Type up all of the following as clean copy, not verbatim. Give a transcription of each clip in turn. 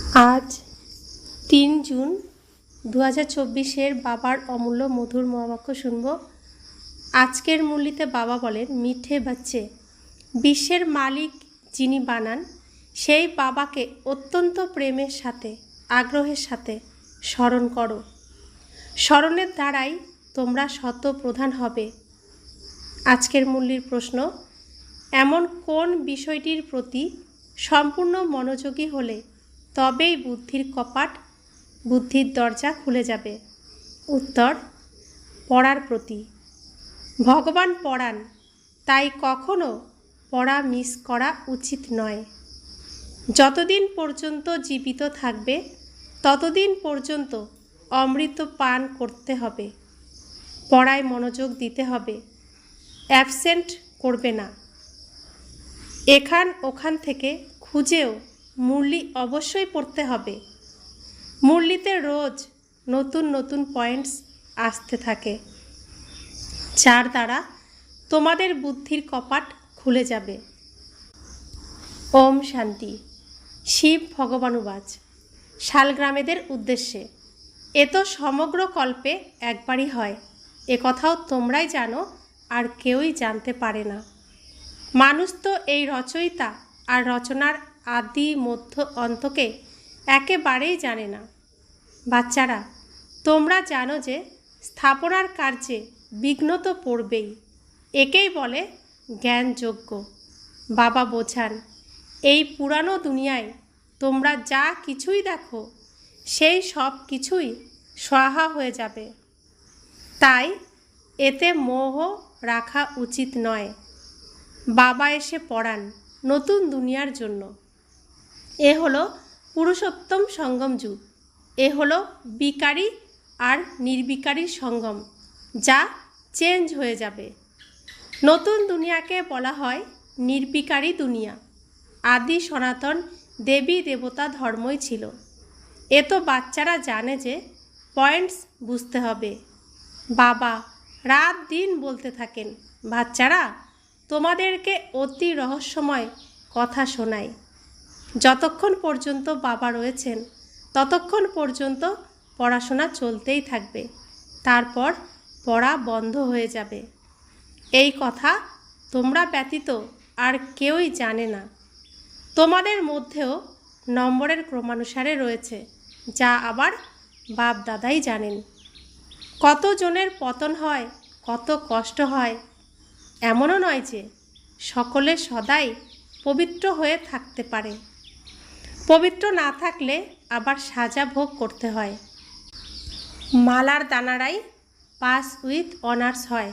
আজ 3 জুন 2024 বাবার অমূল্য মধুর মহাবাক্য শুনব। আজকের মুরলিতে বাবা বলেন, মিঠে বাচ্চে, বিশ্বের মালিক যিনি বানান সেই বাবাকে অত্যন্ত প্রেমের সাথে আগ্রহের সাথে স্মরণ করো। স্মরণের দ্বারাই তোমরা শত প্রধান হবে। আজকের মুরলির প্রশ্ন, এমন কোন বিষয়টির প্রতি সম্পূর্ণ মনোযোগী হলে তবেই বুদ্ধির কপাট, বুদ্ধির দরজা খুলে যাবে? উত্তর, পড়ার প্রতি। ভগবান পড়ান, তাই কখনো পড়া মিস করা উচিত নয়। যতদিন পর্যন্ত জীবিত থাকবে ততদিন পর্যন্ত অমৃত পান করতে হবে। পড়ায় মনোযোগ দিতে হবে, অ্যাবসেন্ট করবে না। এখান ওখান থেকে খুঁজেও মুরলি অবশ্যই পড়তে হবে। মুরলিতে রোজ নতুন নতুন পয়েন্টস আসতে থাকে, যার দ্বারা তোমাদের বুদ্ধির কপাট খুলে যাবে। ওম শান্তি। শিব ভগবানুবাচ শালগ্রামেদের উদ্দেশ্যে, এ তো সমগ্র কল্পে একবারই হয়, এ কথাও তোমরাই জানো, আর কেউই জানতে পারে না। মানুষ তো এই রচয়িতা আর রচনার আদি মধ্য অন্তকে একেবারেই জানে না। বাচ্চারা, তোমরা জানো যে স্থাপনার কার্যে বিঘ্ন তো পড়বেই, একেই বলে জ্ঞানযোগ্য। বাবা বোঝান, এই পুরানো দুনিয়ায় তোমরা যা কিছুই দেখো সেই সব কিছুই স্বাহা হয়ে যাবে, তাই এতে মোহ রাখা উচিত নয়। বাবা এসে পড়ান নতুন দুনিয়ার জন্য। এ হলো পুরুষোত্তম সঙ্গম যুগ। এ হলো বিকারী আর নির্বিকারীর সঙ্গম, যা চেঞ্জ হয়ে যাবে। নতুন দুনিয়াকে বলা হয় নির্বিকারী দুনিয়া। আদি সনাতন দেবী দেবতা ধর্মই ছিল। এ তো বাচ্চারা জানে যে পয়েন্টস বুঝতে হবে। বাবা রাত দিন বলতে থাকেন, বাচ্চারা তোমাদেরকে অতি রহস্যময় কথা শোনায়। যতক্ষণ পর্যন্ত বাবা রয়েছেন ততক্ষণ পর্যন্ত পড়াশোনা চলতেই থাকবে, তারপর পড়া বন্ধ হয়ে যাবে। এই কথা তোমরা ব্যতীত আর কেউই জানে না। তোমাদের মধ্যেও নম্বরের ক্রমানুসারে রয়েছে, যা আবার বাপ দাদাই জানেন। কতজনের পতন হয়, কত কষ্ট হয়। এমনও নয় যে সকলে সদাই পবিত্র হয়ে থাকতে পারে। পবিত্র না থাকলে আবার সাজা ভোগ করতে হয়। মালার দানারাই পাস উইথ অনার্স হয়,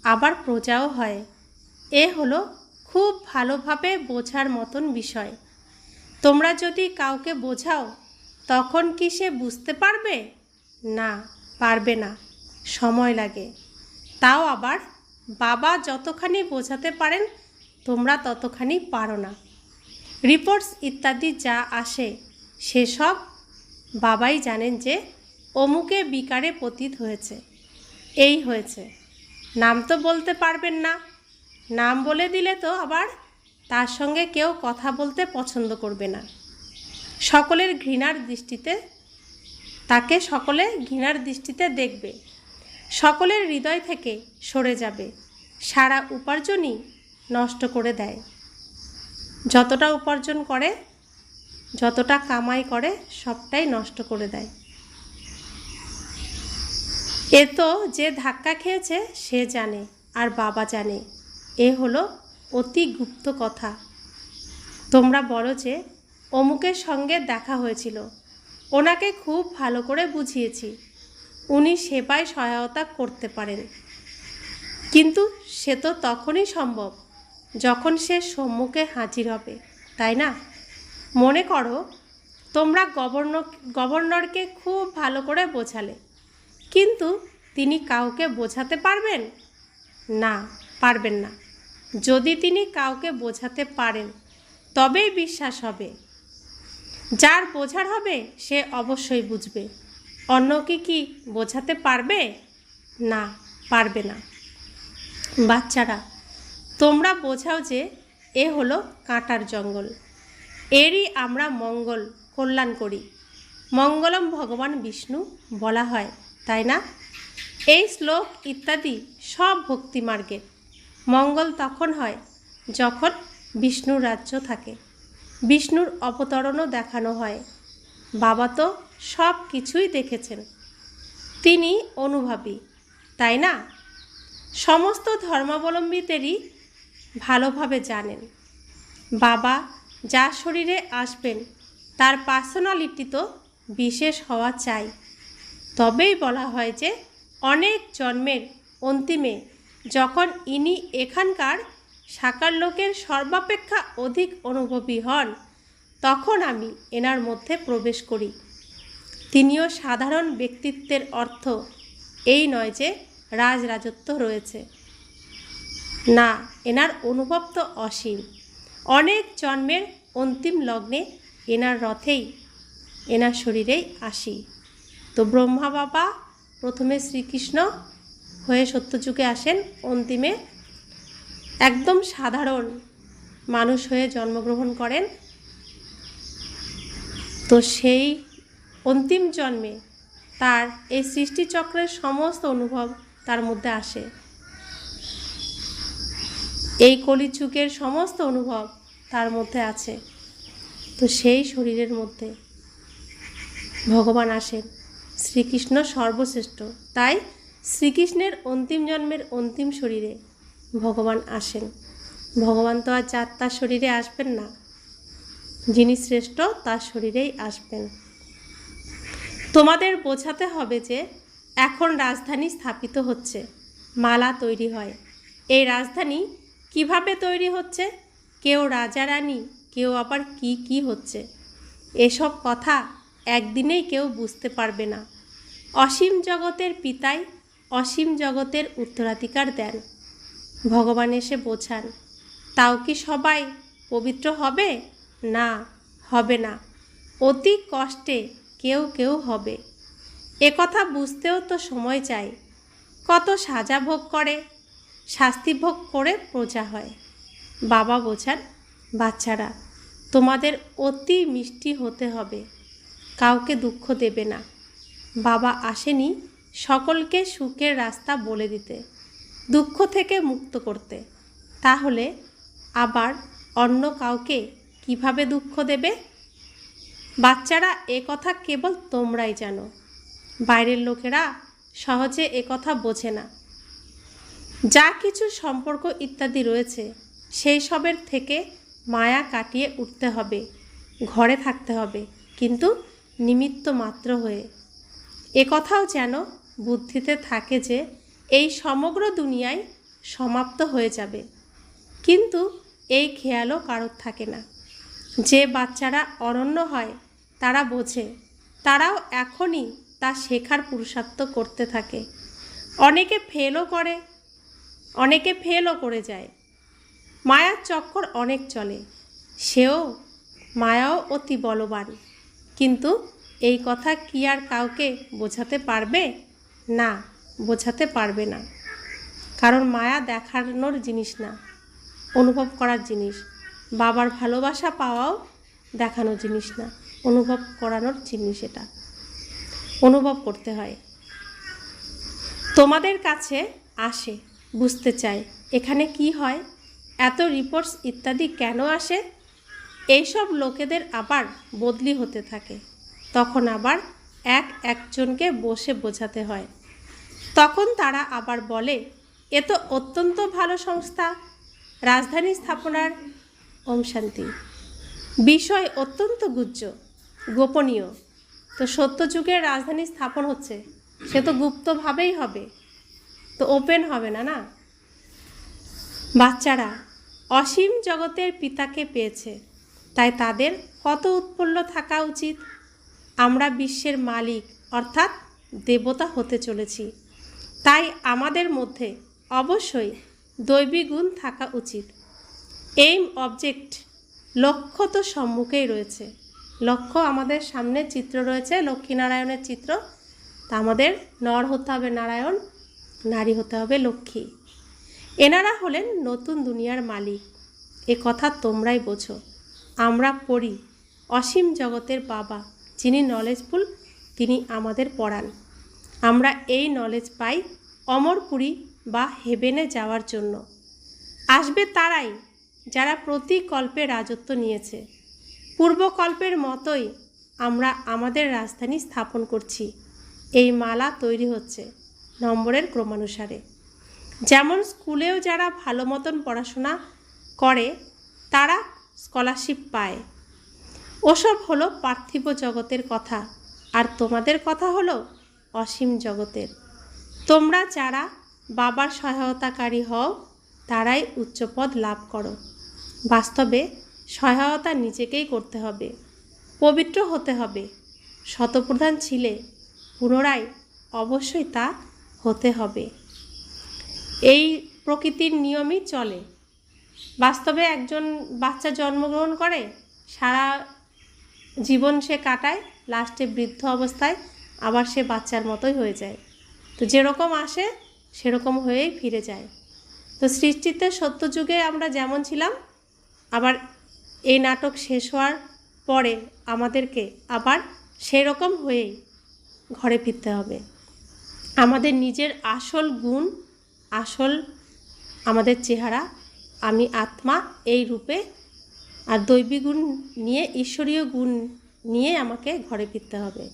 আবার প্রজাও হয়। এ হলো খুব ভালোভাবে বোঝার মতন বিষয়। তোমরা যদি কাউকে বোঝাও তখন কি সে বুঝতে পারবে? না, পারবে না, সময় লাগে। তাও আবার বাবা যতখানি বোঝাতে পারেন তোমরা ততখানি পারো না। রিপোর্টস ইত্যাদি যা আসে সেসব বাবাই জানেন যে অমুকে বিকারে পতিত হয়েছে, এই হয়েছে। নাম তো বলতে পারবেন না। নাম বলে দিলে তো আবার তার সঙ্গে কেউ কথা বলতে পছন্দ করবে না। সকলের ঘৃণার দৃষ্টিতে তাকে সকলে ঘৃণার দৃষ্টিতে দেখবে। সকলের হৃদয় থেকে সরে যাবে। সারা উপার্জনই নষ্ট করে দেয়। যতটা উপার্জন করে, যতটা কামাই করে, সবটাই নষ্ট করে দেয়। এ তো যে ধাক্কা খেয়েছে সে জানে, আর বাবা জানে। এ হলো অতি গুপ্ত কথা। তোমরা বলো যে অমুকের সঙ্গে দেখা হয়েছিল, ওনাকে খুব ভালো করে বুঝিয়েছি, উনি সেবায় সহায়তা করতে পারেন। কিন্তু সে তো তখনই সম্ভব যখন সে সম্মুখে হাজির হবে, তাই না? মনে করো তোমরা গভর্নরকে খুব ভালো করে বোঝালে, কিন্তু তিনি কাউকে বোঝাতে পারবেন না? পারবেন না। যদি তিনি কাউকে বোঝাতে পারেন তবেই বিশ্বাস হবে। যার বোঝার হবে সে অবশ্যই বুঝবে। অন্যকে কি বোঝাতে পারবে? না, পারবে না। বাচ্চারা, তোমরা বোঝাও যে এ হলো কাঁটার জঙ্গল, এরই আমরা মঙ্গল কল্যাণ করি। মঙ্গলম ভগবান বিষ্ণু বলা হয়, তাই না? এই শ্লোক ইত্যাদি সব ভক্তিমার্গের। মঙ্গল তখন হয় যখন বিষ্ণুর রাজ্য থাকে, বিষ্ণুর অবতরণও দেখানো হয়। বাবা তো সব কিছুই দেখেছেন, তিনি অনুভবী, তাই না? সমস্ত ধর্মাবলম্বীদেরই ভালোভাবে জানেন। বাবা যার শরীরে আসবেন তার পার্সোনালিটি তো বিশেষ হওয়া চাই। তবেই বলা হয় যে অনেক জন্মের অন্তিমে যখন ইনি এখানকার সাকার লোকের সর্বাপেক্ষা অধিক অনুভবী হন, তখন আমি এনার মধ্যে প্রবেশ করি। তিনিও সাধারণ ব্যক্তিত্বের অর্থ এই নয় যে রাজরাজত্ব রয়েছে, না, এনার অনুভব তো অসীম। অনেক জন্মের অন্তিম লগ্নে এনার রথেই, এনার শরীরেই আসি। তো ব্রহ্মা বাবা প্রথমে শ্রীকৃষ্ণ হয়ে সত্যযুগে আসেন, অন্তিমে একদম সাধারণ মানুষ হয়ে জন্মগ্রহণ করেন। তো সেই অন্তিম জন্মে তার এই সৃষ্টিচক্রের সমস্ত অনুভব তার মধ্যে আসে। এই কলিযুগের সমস্ত অনুভব তার মধ্যে আছে। তো সেই শরীরের মধ্যে ভগবান আসেন। শ্রীকৃষ্ণ সর্বশ্রেষ্ঠ, তাই শ্রীকৃষ্ণের অন্তিম জন্মের অন্তিম শরীরে ভগবান আসেন। ভগবান তো আর যার তার শরীরে আসবেন না, যিনি শ্রেষ্ঠ তার শরীরেই আসবেন। তোমাদের বোঝাতে হবে যে এখন রাজধানী স্থাপিত হচ্ছে, মালা তৈরি হয়। এই রাজধানী কিভাবে তৈরি হচ্ছে, কেউ রাজা রানী, কেউ আবার কি কি হচ্ছে, এসব কথা একদিনেই কেউ বুঝতে পারবে না। অসীম জগতের পিতাই অসীম জগতের উত্তরাধিকার দেন। ভগবান এসে বোঝান। তাও কি সবাই পবিত্র হবে? না, হবে না। অতি কষ্টে কেউ কেউ হবে। কথা বুঝতেও তো সময় চাই। কত সাজা ভোগ করে, শাস্তি ভোগ করে প্রজা হয়। বাবা বোঝান, বাচ্চারা তোমাদের অতি মিষ্টি হতে হবে, কাউকে দুঃখ দেবে না। বাবা আসেনি সকলকে সুখের রাস্তা বলে দিতে, দুঃখ থেকে মুক্ত করতে। তাহলে আবার অন্য কাউকে কিভাবে দুঃখ দেবে? বাচ্চারা কথা কেবল তোমরাই জানো, বাইরের লোকেরা সহজে কথা বোঝে না। যা কিছু সম্পর্ক ইত্যাদি রয়েছে সেই সবের থেকে মায়া কাটিয়ে উঠতে হবে, ঘরে থাকতে হবে, কিন্তু নিমিত্ত মাত্র হয়ে। কথাও যেন বুদ্ধিতে থাকে যে এই সমগ্র দুনিয়ায় সমাপ্ত হয়ে যাবে, কিন্তু এই খেয়ালও কারোর থাকে না। যে বাচ্চারা অনন্য হয় তারা বোঝে, তারাও এখনই তা শেখার পুরুষার্থ করতে থাকে। অনেকে ফেলও করে যায়। মায়ার চক্কর অনেক চলে, মায়াও অতি বলবান। কিন্তু এই কথা কি আর কাউকে বোঝাতে পারবে? না, বোঝাতে পারবে না। কারণ মায়া দেখানোর জিনিস না, অনুভব করার জিনিস। বাবার ভালোবাসা পাওয়াও দেখানোর জিনিস না, অনুভব করানোর জিনিস। এটা অনুভব করতে হয়। তোমাদের কাছে আসে, বুঝতে চায় এখানে কি হয়, এত রিপোর্টস ইত্যাদি কেন আসে। এইসব লোকেদের আবার বদলি হতে থাকে, তখন আবার একজনকে বসে বোঝাতে হয়। তখন তারা আবার বলে, এ তো অত্যন্ত ভালো সংস্থা, রাজধানী স্থাপনার ওম শান্তি বিষয় অত্যন্ত গুহ্য, গোপনীয়। তো সত্যযুগের রাজধানী স্থাপন হচ্ছে, সে তো গুপ্তভাবেই হবে, তো ওপেন হবে না। বাচ্চারা অসীম জগতের পিতাকে পেয়েছে, তাই তাদের কত উৎফুল্ল থাকা উচিত। আমরা বিশ্বের মালিক অর্থাৎ দেবতা হতে চলেছি, তাই আমাদের মধ্যে অবশ্যই দৈবী গুণ থাকা উচিত। এইম, অবজেক্ট, লক্ষ্য তো সম্মুখেই রয়েছে। লক্ষ্য আমাদের সামনে চিত্র রয়েছে, লক্ষ্মীনারায়ণের চিত্র। তা আমাদের নর হতে হবে নারায়ণ, নারী হতে হবে লক্ষ্মী। এনারা হলেন নতুন দুনিয়ার মালিক। কথা তোমরাই বোঝো। আমরা পড়ি, অসীম জগতের বাবা, যিনি নলেজফুল, তিনি আমাদের পড়ান। আমরা এই নলেজ পাই অমরপুরী বা হেভেনে যাওয়ার জন্য। আসবে তারাই যারা প্রতি কল্পে রাজত্ব নিয়েছে। পূর্বকল্পের মতোই আমরা আমাদের রাজধানী স্থাপন করছি। এই মালা তৈরি হচ্ছে নম্বরের ক্রমানুসারে। যেমন স্কুলেও যারা ভালো মতন পড়াশোনা করে তারা স্কলারশিপ পায়। ওসব হলো পার্থিব জগতের কথা, আর তোমাদের কথা হলো অসীম জগতের। তোমরা যারা বাবার সহায়তাকারী হও তারাই উচ্চপদ লাভ করো। বাস্তবে সহায়তা নিজেকেই করতে হবে, পবিত্র হতে হবে। শতপ্রধান ছিলে, পুনরায় অবশ্যই তা হতে হবে। এই প্রকৃতির নিয়মই চলে। বাস্তবে একজন বাচ্চা জন্মগ্রহণ করে, সারা জীবন সে কাটায়, লাস্টে বৃদ্ধ অবস্থায় আবার সে বাচ্চার মতোই হয়ে যায়। তো যেরকম আসে সেরকম হয়েই ফিরে যায়। তো সৃষ্টিতে সত্যযুগে আমরা যেমন ছিলাম, আবার এই নাটক শেষ হওয়ার পরে আমাদেরকে আবার সেরকম হয়েই ঘরে ফিরতে হবে। আমাদের নিজের আসল গুণ, আসল আমাদের চেহারা, আমি আত্মা, এই রূপে, আর দৈবী গুণ নিয়ে, ঈশ্বরীয় গুণ নিয়ে আমাকে ঘরে ফিরতে হবে।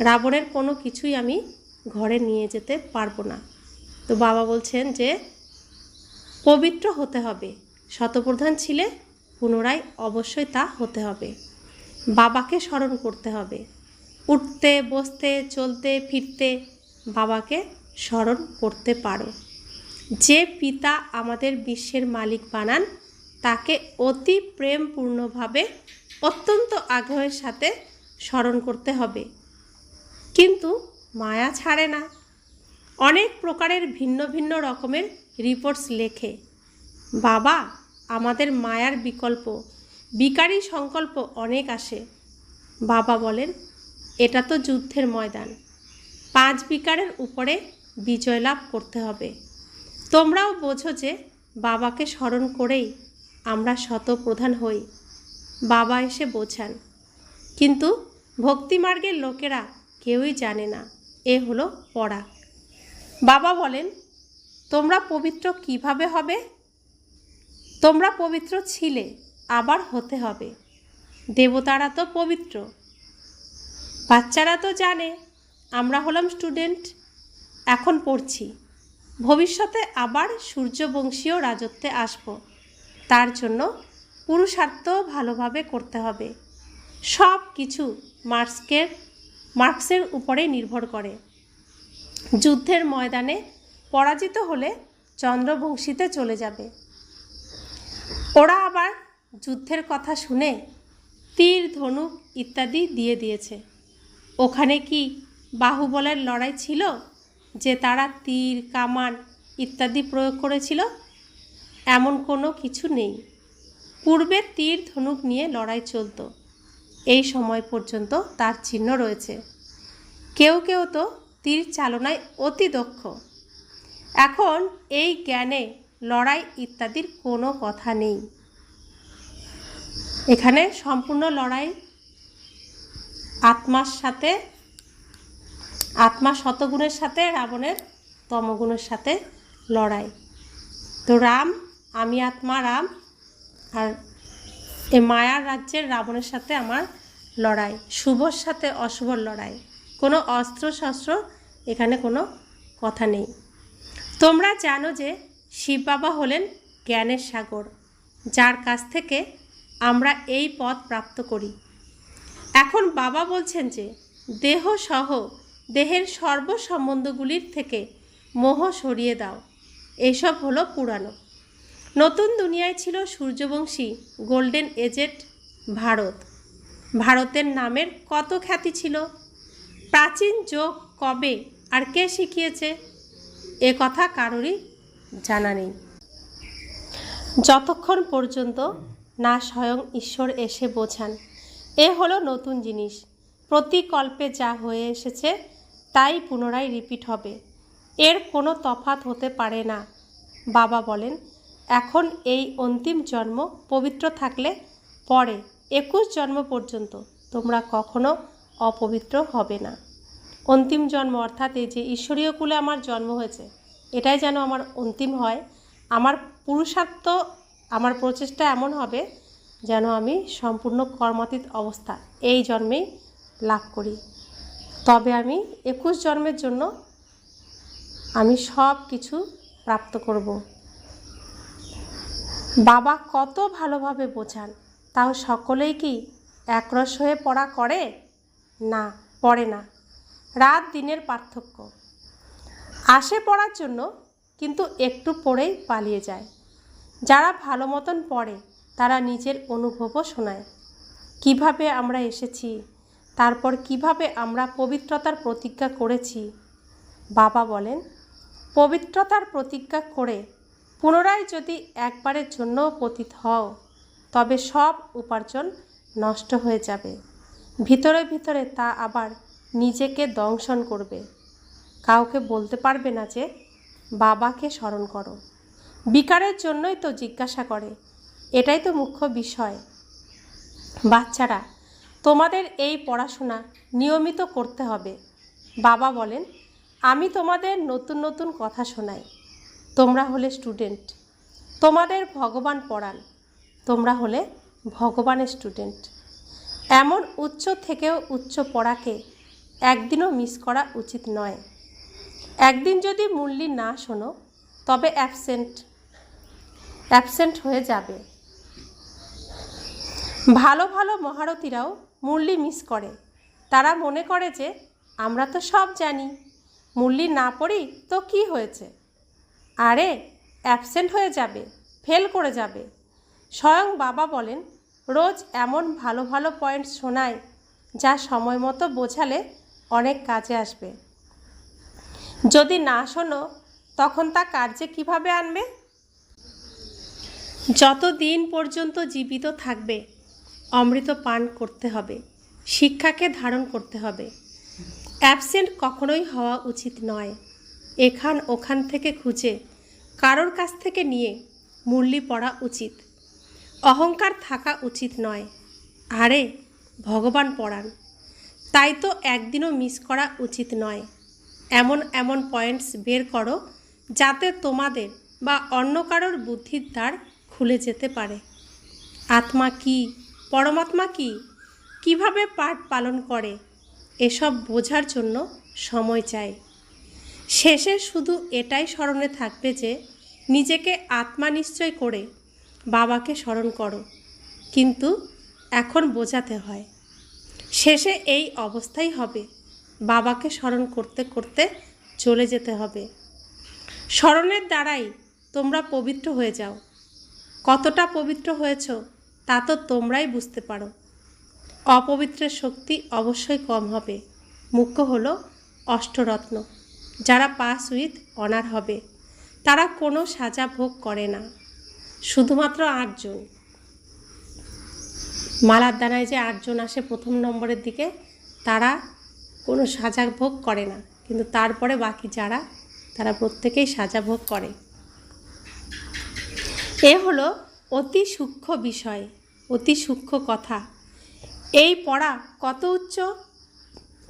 রাবণের কোনো কিছুই আমি ঘরে নিয়ে যেতে পারবো না। তো বাবা বলছেন যে পবিত্র হতে হবে। শতপ্রধান ছিলে, পুনরায় অবশ্যই তা হতে হবে। বাবাকে স্মরণ করতে হবে। উঠতে, বসতে, চলতে, ফিরতে বাবাকে স্মরণ করতে পারো। যে পিতা আমাদের বিশ্বের মালিক বানান, তাকে অতি প্রেমপূর্ণভাবে, অত্যন্ত আগ্রহের সাথে স্মরণ করতে হবে। কিন্তু মায়া ছাড়ে না। অনেক প্রকারের ভিন্ন ভিন্ন রকমের রিপোর্টস লেখে। বাবা, আমাদের মায়ার বিকল্প, বিকারী সংকল্প অনেক আসে। বাবা বলেন, এটা তো যুদ্ধের ময়দান, 5 বিকারের উপরে বিজয় লাভ করতে হবে। তোমরাও বোঝো যে বাবাকে স্মরণ করেই আমরা শতপ্রধান হই। বাবা এসে বোঝান, কিন্তু ভক্তিমার্গের লোকেরা কেউই জানে না। এ হলো পড়া। বাবা বলেন, তোমরা পবিত্র কিভাবে হবে? তোমরা পবিত্র ছিলে, আবার হতে হবে। দেবতারা তো পবিত্র। বাচ্চারা তো জানে আমরা হলাম স্টুডেন্ট, এখন পড়ছি। ভবিষ্যতে আবার সূর্যবংশীয় রাজত্বে আসব। তার জন্য পুরুষার্থ ভালোভাবে করতে হবে। সব কিছু মার্কসের উপরে নির্ভর করে। যুদ্ধের ময়দানে পরাজিত হলে চন্দ্রবংশীতে চলে যাবে। ওরা আবার যুদ্ধের কথা শুনে তীর, ধনুক ইত্যাদি দিয়ে দিয়েছে। ওখানে কি বাহুবলের লড়াই ছিল যে তারা তীর, কামান ইত্যাদি প্রয়োগ করেছিল? এমন কোনো কিছু নেই। পূর্বে তীর, ধনুক নিয়ে লড়াই চলত। এই সময় পর্যন্ত তার চিহ্ন রয়েছে। কেউ কেউ তো তীর চালনায় অতি দক্ষ। এখন এই জ্ঞানে লড়াই ইত্যাদির কোনো কথা নেই। এখানে সম্পূর্ণ লড়াই আত্মার সাথে, আত্মা শতগুণের সাথে রাবণের তমগুণের সাথে লড়াই। তো রাম, আমি আত্মা রাম, আর এই মায়ার রাজ্যের রাবণের সাথে আমার লড়াই। শুভর সাথে অশুভর লড়াই। কোনো অস্ত্র শস্ত্র এখানে কোনো কথা নেই। তোমরা জানো যে শিব বাবা হলেন জ্ঞানের সাগর, যার কাছ থেকে আমরা এই পথ প্রাপ্ত করি। এখন বাবা বলছেন যে দেহ সহ দেহের সর্বসম্বন্ধগুলির থেকে মোহ সরিয়ে দাও। এইসব হলো পুরানো। নতুন দুনিয়ায় ছিল সূর্যবংশী গোল্ডেন এজেড ভারত। ভারতের নামের কত খ্যাতি ছিল। প্রাচীন যোগ কবে আর কে শিখিয়েছে এ কথা কারোরই জানা নেই। যতক্ষণ পর্যন্ত না স্বয়ং ঈশ্বর এসে বোঝান। এ হলো নতুন জিনিস। প্রতি কল্পে যা হয়ে এসেছে তাই পুনরায় রিপিট হবে। এর কোনো তফাৎ হতে পারে না। বাবা বলেন, এখন এই অন্তিম জন্ম পবিত্র থাকলে পরে 21 জন্ম পর্যন্ত তোমরা কখনো অপবিত্র হবে না। অন্তিম জন্ম অর্থাৎ এই যে ঈশ্বরীয় কুলে আমার জন্ম হয়েছে, এটাই যেন আমার অন্তিম হয়। আমার পুরুষার্থ, আমার প্রচেষ্টা এমন হবে যেন আমি সম্পূর্ণ কর্মাতীত অবস্থা এই জন্মেই লাভ করি। তবে আমি 21 জন্মের জন্য আমি সব কিছু প্রাপ্ত করব। বাবা কত ভালোভাবে বোঝান, তাও সকলেই কি একরস হয়ে পড়া করে? না, পড়ে না। রাত দিনের পার্থক্য। আসে পড়ার জন্য, কিন্তু একটু পড়েই পালিয়ে যায়। যারা ভালো মতন পড়ে তারা নিজের অনুভবও শোনায়, কিভাবে আমরা এসেছি, তারপর কিভাবে আমরা পবিত্রতার প্রতিজ্ঞা করেছি। বাবা বলেন, পবিত্রতার প্রতিজ্ঞা করে পুনরায় যদি একবারের জন্যও পতিত হও, তবে সব উপার্জন নষ্ট হয়ে যাবে। ভিতরে ভিতরে তা আবার নিজেকে দংশন করবে। কাউকে বলতে পারবে না যে বাবাকে স্মরণ করো। বিকারের জন্যই তো জিজ্ঞাসা করে, এটাই তো মুখ্য বিষয়। বাচ্চারা, তোমাদের এই পড়াশোনা নিয়মিত করতে হবে। বাবা বলেন, আমি তোমাদের নতুন নতুন কথা শোনাই। তোমরা হলে স্টুডেন্ট, তোমাদের ভগবান পড়ান। তোমরা হলে ভগবানের স্টুডেন্ট। এমন উচ্চ থেকেও উচ্চ পড়াকে একদিনও মিস করা উচিত নয়। একদিন যদি মুরলি না শোনো, তবে অ্যাবসেন্ট হয়ে যাবে। ভালো ভালো মহারথীরাও মুরলি মিস করে। তারা মনে করে যে আমরা তো সব জানি, মুরলি না পড়ি তো কি হয়েছে। আরে, অ্যাবসেন্ট হয়ে যাবে, ফেল করে যাবে। স্বয়ং বাবা বলেন, রোজ এমন ভালো ভালো পয়েন্টস শোনায় যা সময় মতো বোঝালে অনেক কাজে আসবে। যদি না শোনো, তখন তা কার্যে কিভাবে আনবে? যত দিন পর্যন্ত জীবিত থাকবে অমৃত পান করতে হবে, শিক্ষাকে ধারণ করতে হবে। অ্যাবসেন্ট কখনোই হওয়া উচিত নয়। এখান ওখান থেকে খুঁজে কারোর কাছ থেকে নিয়ে মুরলি পড়া উচিত। অহংকার থাকা উচিত নয়। আরে, ভগবান পড়ান, তাই তো একদিনও মিস করা উচিত নয়। এমন এমন পয়েন্টস বের করো যাতে তোমাদের বা অন্য কারোর বুদ্ধির দ্বার খুলে যেতে পারে। আত্মা কি, পরমাত্মা কি, কিভাবে পাঠ পালন করে, এসব বোঝার জন্য সময় চাই। শেষে শুধু এটাই স্মরণে থাকবে যে নিজেকে আত্মা নিশ্চয় করে বাবাকে স্মরণ করো। কিন্তু এখন বোঝাতে হয়, শেষে এই অবস্থাই হবে। বাবাকে স্মরণ করতে করতে চলে যেতে হবে। স্মরণের দ্বারাই তোমরা পবিত্র হয়ে যাও। কতটা পবিত্র হয়েছ তা তো তোমরাই বুঝতে পারো। অপবিত্রের শক্তি অবশ্যই কম হবে। মুখ্য হলো অষ্টরত্ন। যারা পাস উইথ অনার হবে তারা কোনো সাজা ভোগ করে না। শুধুমাত্র 8 জন। মালার দানায় যে 8 জন আসে প্রথম নম্বরের দিকে, তারা কোনো সাজা ভোগ করে না, কিন্তু তারপরে বাকি যারা, তারা প্রত্যেকেই সাজা ভোগ করে। এ হলো অতি সূক্ষ্ম বিষয়, অতি সূক্ষ্ম কথা। এই পড়া কত উচ্চ!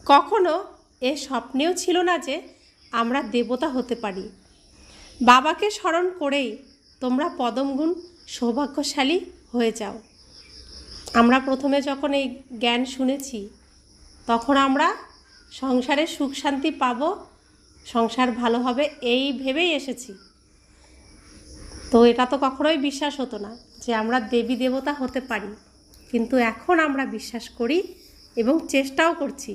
কখনো এ স্বপ্নেও ছিল না যে আমরা দেবতা হতে পারি। বাবাকে স্মরণ করেই তোমরা পদমগুণ সৌভাগ্যশালী হয়ে যাও। আমরা প্রথমে যখন এই জ্ঞান শুনেছি, তখন আমরা সংসারে সুখ শান্তি পাব, সংসার ভালো হবে এই ভেবেই এসেছি। তো এটা তো কখনোই বিশ্বাস হতো না যে আমরা দেবী দেবতা হতে পারি। কিন্তু এখন আমরা বিশ্বাস করি এবং চেষ্টাও করছি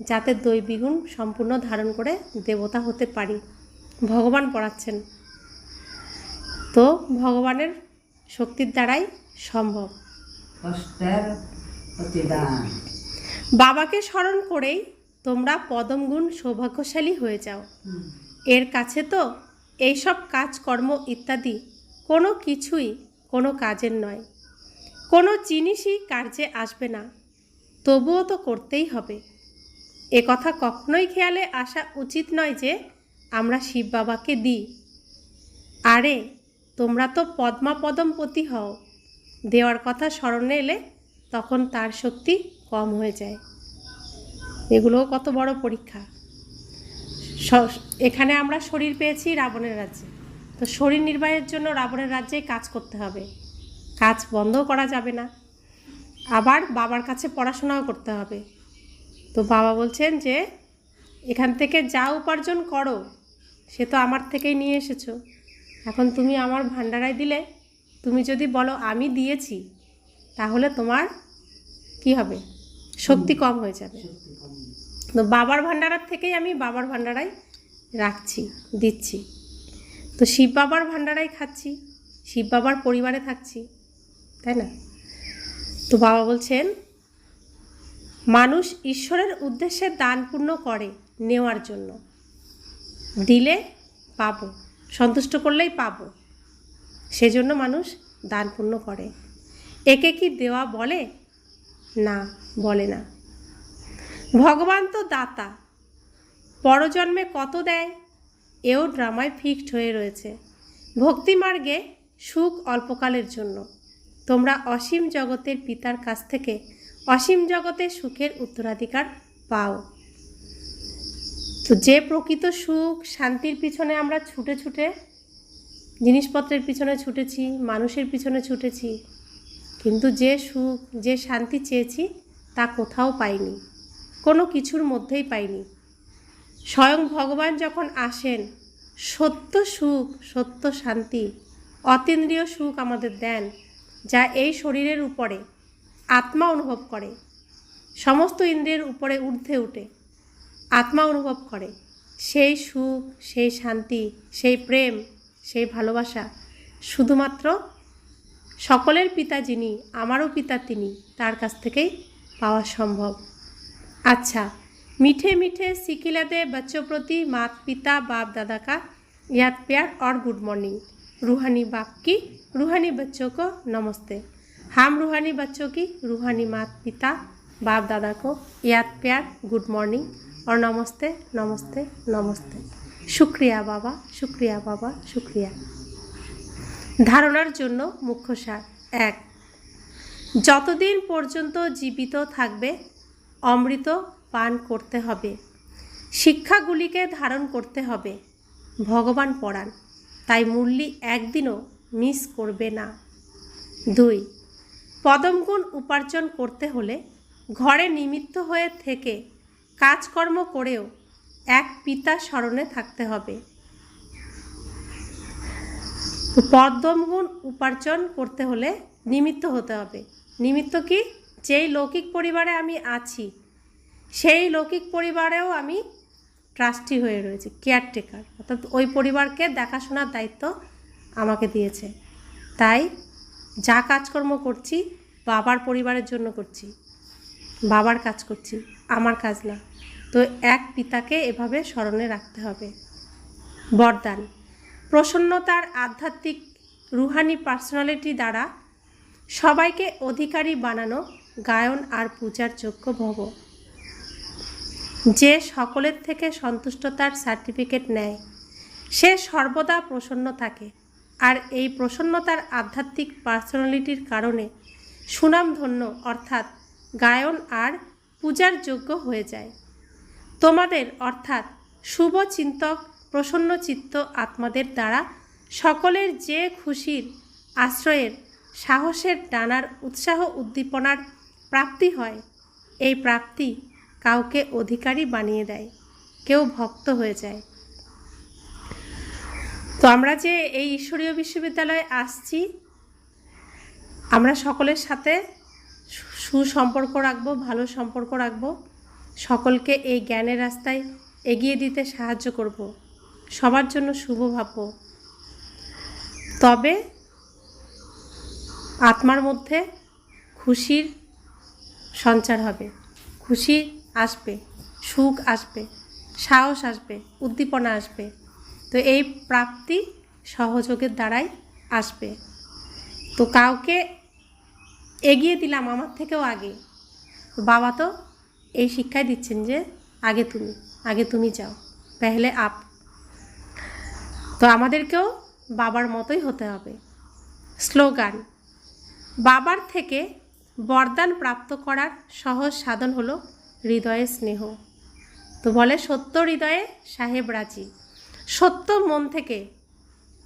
যাতে দৈবীগুণ সম্পূর্ণ ধারণ করে দেবতা হতে পারি। ভগবান পড়াচ্ছেন, তো ভগবানের শক্তির দ্বারাই সম্ভব। বাবাকে স্মরণ করেই তোমরা পদমগুণ সৌভাগ্যশালী হয়ে যাও। এর কাছে তো এইসব কাজকর্ম ইত্যাদি কোনো কিছুই কোনো কাজের নয়। কোনো জিনিসই কার্যে আসবে না, তবুও তো করতেই হবে। এ কথা কখনোই খেয়ালে আসা উচিত নয় যে আমরা শিব বাবাকে দিই। আরে, তোমরা তো পদ্মা পদমপতি হও। দেওয়ার কথা স্মরণে এলে তখন তার শক্তি কম হয়ে যায়। এগুলোও কত বড় পরীক্ষা। এখানে আমরা শরীর পেয়েছি রাবণের রাজ্যে, তো শরীর নির্বাহের জন্য রাবণের রাজ্যে কাজ করতে হবে, কাজ বন্ধও করা যাবে না। আবার বাবার কাছে পড়াশোনাও করতে হবে। তো বাবা বলছেন যে এখান থেকে যা উপার্জন করো সে তো আমার থেকেই নিয়ে এসেছো, এখন তুমি আমার ভাণ্ডারায় দিলে, তুমি যদি বলো আমি দিয়েছি, তাহলে তোমার কি হবে, শক্তি কম হয়ে যাবে। তো বাবার ভাণ্ডারার থেকেই আমি বাবার ভাণ্ডারায় রাখছি, দিচ্ছি। তো শিব বাবার ভাণ্ডারায় খাচ্ছি, শিব বাবার পরিবারে থাকছি, তাই না? তো বাবা বলছেন মানুষ ঈশ্বরের উদ্দেশ্যে দান পুণ্য করে নেওয়ার জন্য, দিলে পাবো, সন্তুষ্ট করলেই পাবো, সেজন্য মানুষ দান পুণ্য করে। একে কি দেওয়া বলে? না, বলে না। ভগবান তো দাতা, পরজন্মে কত দেয় এও ড্রামায় ফিক্সড হয়ে রয়েছে। ভক্তিমার্গে সুখ অল্পকালের জন্য, তোমরা অসীম জগতের পিতার কাছ থেকে অসীম জগতের সুখের উত্তরাধিকার পাও। তো যে প্রকৃত সুখ শান্তির পিছনে আমরা ছুটে ছুটে, জিনিসপত্রের পিছনে ছুটেছি, মানুষের পিছনে ছুটেছি, কিন্তু যে সুখ যে শান্তি চেয়েছি তা কোথাও পাইনি, কোনো কিছুর মধ্যেই পাইনি। স্বয়ং ভগবান যখন আসেন, সত্য সুখ সত্য শান্তি অতীন্দ্রিয় সুখ আমাদের দেন, যা এই শরীরের উপরে আত্মা অনুভব করে, সমস্ত ইন্দ্রিয়ের উপরে ঊর্ধ্বে উঠে আত্মা অনুভব করে। সেই সুখ, সেই শান্তি, সেই প্রেম, সেই ভালোবাসা শুধুমাত্র সকলের পিতা যিনি, আমারও পিতা তিনি, তার কাছ থেকেই পাওয়া সম্ভব। अच्छा, मीठे मीठे सिखिलाते बच्चों प्रति माता पिता बाप दादा का याद प्यार और गुड मॉर्निंग। रूहानी बाप की रूहानी बच्चों को नमस्ते। हम रूहानी बच्चों की रूहानी माता पिता बाप दादा को याद प्यार गुड मॉर्निंग और नमस्ते नमस्ते नमस्ते। शुक्रिया बाबा, शुक्रिया बाबा, शुक्रिया। धारणार जन्य मुख्य सार एक, যতদিন পর্যন্ত জীবিত থাকবে অমৃত পান করতে হবে, শিক্ষাগুলিকে ধারণ করতে হবে। ভগবান পড়ান, তাই মুরলি একদিনও মিস করবে না। 2, পদমগুণ উপার্জন করতে হলে ঘরে নিমিত্ত হয়ে থেকে কাজকর্ম করেও এক পিতা স্মরণে থাকতে হবে। পদমগুণ উপার্জন করতে হলে নিমিত্ত হতে হবে। নিমিত্ত কি? যেই লৌকিক পরিবারে আমি আছি সেই লৌকিক পরিবারেও আমি ট্রাস্টি হয়ে রয়েছি, কেয়ারটেকার, অর্থাৎ ওই পরিবারকে দেখাশোনার দায়িত্ব আমাকে দিয়েছে। তাই যা কাজকর্ম করছি বাবার পরিবারের জন্য করছি, বাবার কাজ করছি, আমার কাজ না। তো এক পিতাকে এভাবে স্মরণে রাখতে হবে। বরদান, প্রসন্নতার আধ্যাত্মিক রুহানি পার্সোনালিটি দ্বারা সবাইকে অধিকারী বানানো, গায়ন আর পূজার যোগ্য ভব। যে সকলের থেকে সন্তুষ্টতার সার্টিফিকেট নেয় সে সর্বদা প্রসন্ন থাকে, আর এই প্রসন্নতার আধ্যাত্মিক পার্সোনালিটির কারণে সুনামধন্য অর্থাৎ গায়ন আর পূজার যোগ্য হয়ে যায়। তোমাদের অর্থাৎ শুভ চিন্তক প্রসন্ন চিত্ত আত্মাদের দ্বারা সকলের যে খুশির আশ্রয়ের সাহসের ডানার উৎসাহ উদ্দীপনার প্রাপ্তি হয়, এই প্রাপ্তি কাউকে অধিকারী বানিয়ে দেয়, কেউ ভক্ত হয়ে যায়। তো আমরা যে এই ঈশ্বরীয় বিশ্ববিদ্যালয়ে আসছি, আমরা সকলের সাথে সুসম্পর্ক রাখবো, ভালো সম্পর্ক রাখবো, সকলকে এই জ্ঞানের রাস্তায় এগিয়ে দিতে সাহায্য করব, সবার জন্য শুভ ভাববো। তবে আত্মার মধ্যে খুশির সঞ্চার হবে, খুশি আসবে, সুখ আসবে, সাহস আসবে, উদ্দীপনা আসবে। তো এই প্রাপ্তি সহযোগের দ্বারাই আসবে। তো কাউকে এগিয়ে দিলাম আমার থেকেও আগে, বাবা তো এই শিক্ষাই দিচ্ছেন যে আগে তুমি যাও, পেহলে আপ। তো আমাদেরকেও বাবার মতোই হতে হবে। স্লোগান, বাবার থেকে বরদান প্রাপ্ত করার সহজ সাধন হলো হৃদয়ের স্নেহ। তো বলে সত্য হৃদয়ে সাহেব রাজি। সত্য মন থেকে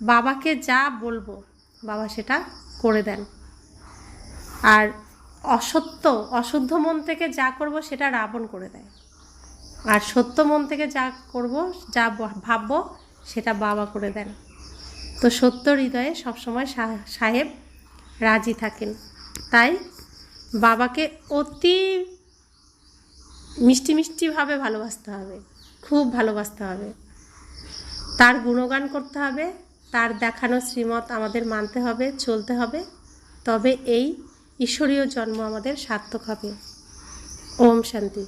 বাবাকে যা বলবো বাবা সেটা করে দেন। আর অশুদ্ধ মন থেকে যা করব সেটা রাবণ করে দেয়। আর সত্য মন থেকে যা করব, যা ভাববো সেটা বাবা করে দেন। তো সত্য হৃদয়ে সবসময় সাহেব রাজি থাকেন। তাই বাবাকে অতি মিষ্টি মিষ্টিভাবে ভালোবাসতে হবে, খুব ভালোবাসতে হবে। তার গুণগান করতে হবে, তার দেখানো শ্রীমত আমাদের মানতে হবে, চলতে হবে। তবে এই ঈশ্বরীয় জন্ম আমাদের সার্থক হবে। ওম শান্তি।